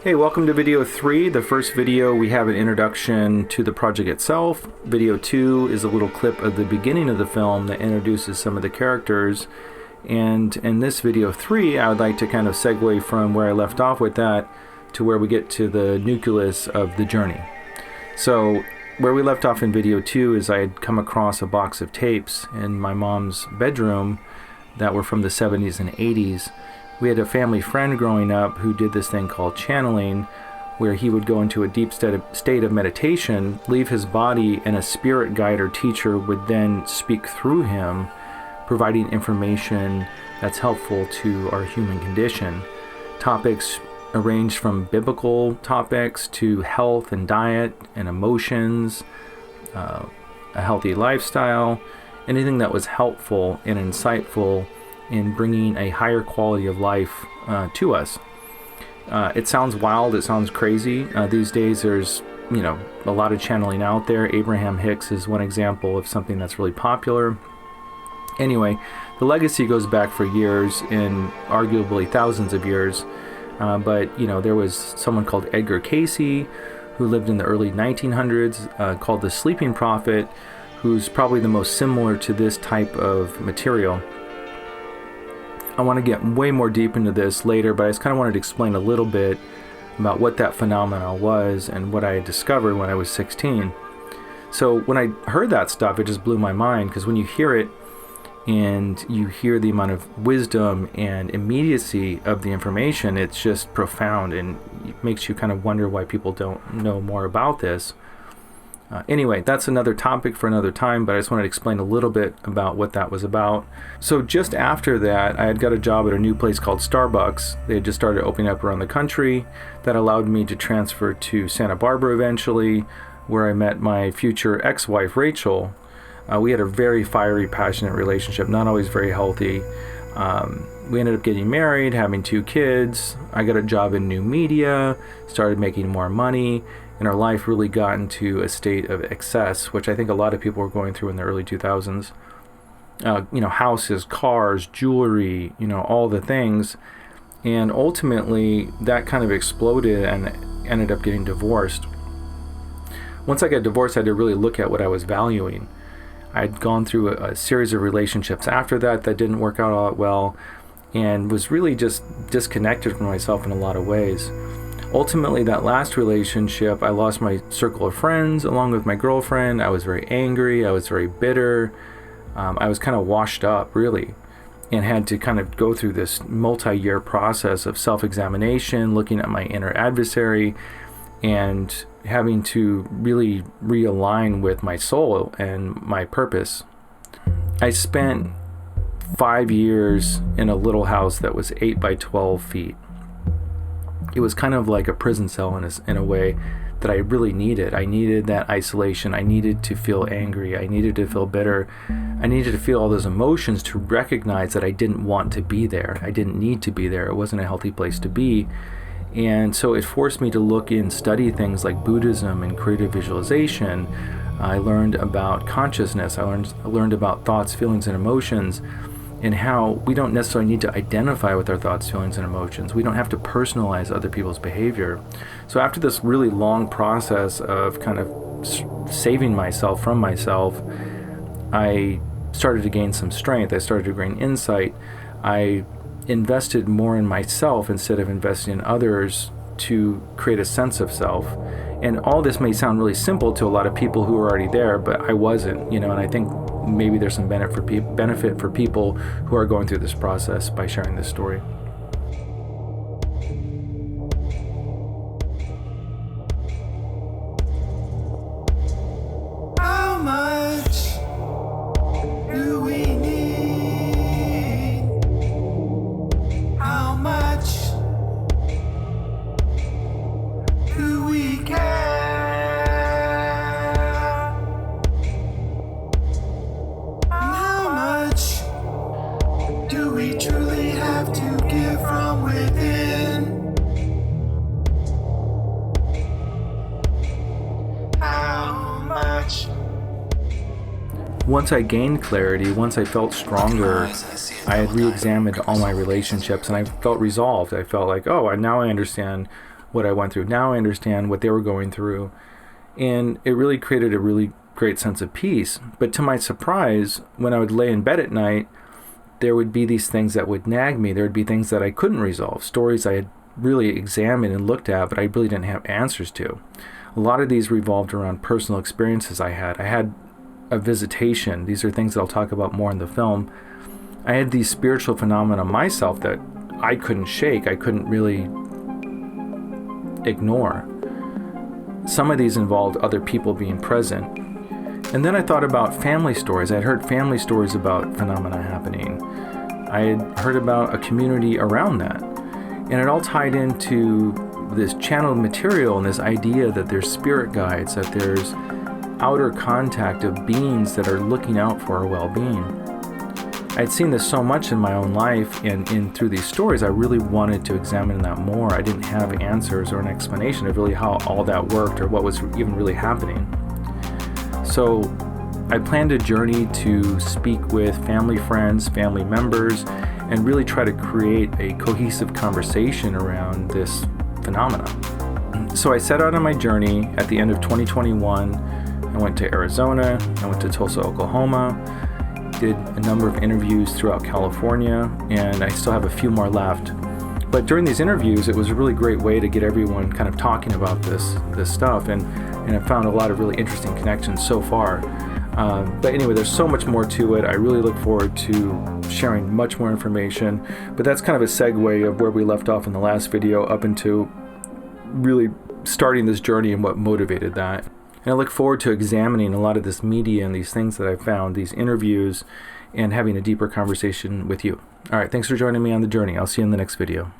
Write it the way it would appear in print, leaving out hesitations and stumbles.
Hey, welcome to video 3. The first video we have an introduction to the project itself. Video 2 is a little clip of the beginning of the film that introduces some of the characters. And in this video 3, I would like to kind of segue from where I left off with that to where we get to the nucleus of the journey. So where we left off in video 2 is I had come across a box of tapes in my mom's bedroom that were from the 70s and 80s. We had a family friend growing up who did this thing called channeling, where he would go into a deep state of meditation, leave his body, and a spirit guide or teacher would then speak through him, providing information that's helpful to our human condition. Topics arranged from biblical topics to health and diet and emotions, a healthy lifestyle, anything that was helpful and insightful in bringing a higher quality of life to us. It sounds wild, it sounds crazy. These days there's, a lot of channeling out there. Abraham Hicks is one example of something that's really popular. Anyway, the legacy goes back for years, and arguably thousands of years. But there was someone called Edgar Cayce who lived in the early 1900s, called the Sleeping Prophet, who's probably the most similar to this type of material. I want to get way more deep into this later, but I just kind of wanted to explain a little bit about what that phenomenon was and what I had discovered when I was 16. So when I heard that stuff, it just blew my mind, because when you hear it and you hear the amount of wisdom and immediacy of the information, it's just profound, and it makes you kind of wonder why people don't know more about this. Anyway, that's another topic for another time, but I just wanted to explain a little bit about what that was about. So just after that, I had got a job at a new place called Starbucks. They had just started opening up around the country. That allowed me to transfer to Santa Barbara eventually, where I met my future ex-wife, Rachel. We had a very fiery, passionate relationship, not always very healthy. We ended up getting married, having 2 kids. I got a job in new media, started making more money, and our life really got into a state of excess, which I think a lot of people were going through in the early 2000s. Houses, cars, jewelry, all the things. And ultimately, that kind of exploded and ended up getting divorced. Once I got divorced, I had to really look at what I was valuing. I'd gone through a series of relationships after that didn't work out all that well, and was really just disconnected from myself in a lot of ways. Ultimately, that last relationship, I lost my circle of friends along with my girlfriend. I was very angry. I was very bitter. I was kind of washed up, really, and had to kind of go through this multi-year process of self-examination, looking at my inner adversary, and having to really realign with my soul and my purpose. I spent 5 years in a little house that was 8 by 12 feet. It was kind of like a prison cell in a way that I really needed. I needed that isolation. I needed to feel angry. I needed to feel bitter. I needed to feel all those emotions to recognize that I didn't want to be there. I didn't need to be there. It wasn't a healthy place to be. And so it forced me to look and study things like Buddhism and creative visualization. I learned about consciousness. I learned about thoughts, feelings, and emotions, and how we don't necessarily need to identify with our thoughts, feelings, and emotions. We don't have to personalize other people's behavior. So after this really long process of kind of saving myself from myself, I started to gain some strength. I started to gain insight. I invested more in myself instead of investing in others to create a sense of self. And all this may sound really simple to a lot of people who are already there, but I wasn't, and I think maybe there's some benefit for people who are going through this process by sharing this story. How much do we need? How much do we care? Do we truly have to give from within? How much? Once I gained clarity, once I felt stronger, I had re-examined all my relationships, and I felt resolved. I felt like, now I understand what I went through. Now I understand what they were going through. And it really created a really great sense of peace. But to my surprise, when I would lay in bed at night, there would be these things that would nag me. There would be things that I couldn't resolve, stories I had really examined and looked at, but I really didn't have answers to. A lot of these revolved around personal experiences I had. I had a visitation. These are things that I'll talk about more in the film. I had these spiritual phenomena myself that I couldn't shake. I couldn't really ignore. Some of these involved other people being present. And then I thought about family stories. I had heard family stories about phenomena happening. I had heard about a community around that. And it all tied into this channeled material and this idea that there's spirit guides, that there's outer contact of beings that are looking out for our well-being. I'd seen this so much in my own life, and through these stories, I really wanted to examine that more. I didn't have answers or an explanation of really how all that worked or what was even really happening. So I planned a journey to speak with family friends, family members, and really try to create a cohesive conversation around this phenomena. So I set out on my journey at the end of 2021. I went to Arizona, I went to Tulsa, Oklahoma, did a number of interviews throughout California, and I still have a few more left. But during these interviews, it was a really great way to get everyone kind of talking about this stuff, and I found a lot of really interesting connections so far. But anyway, there's so much more to it. I really look forward to sharing much more information, but that's kind of a segue of where we left off in the last video up into really starting this journey and what motivated that. And I look forward to examining a lot of this media and these things that I found, these interviews, and having a deeper conversation with you. All right, thanks for joining me on the journey. I'll see you in the next video.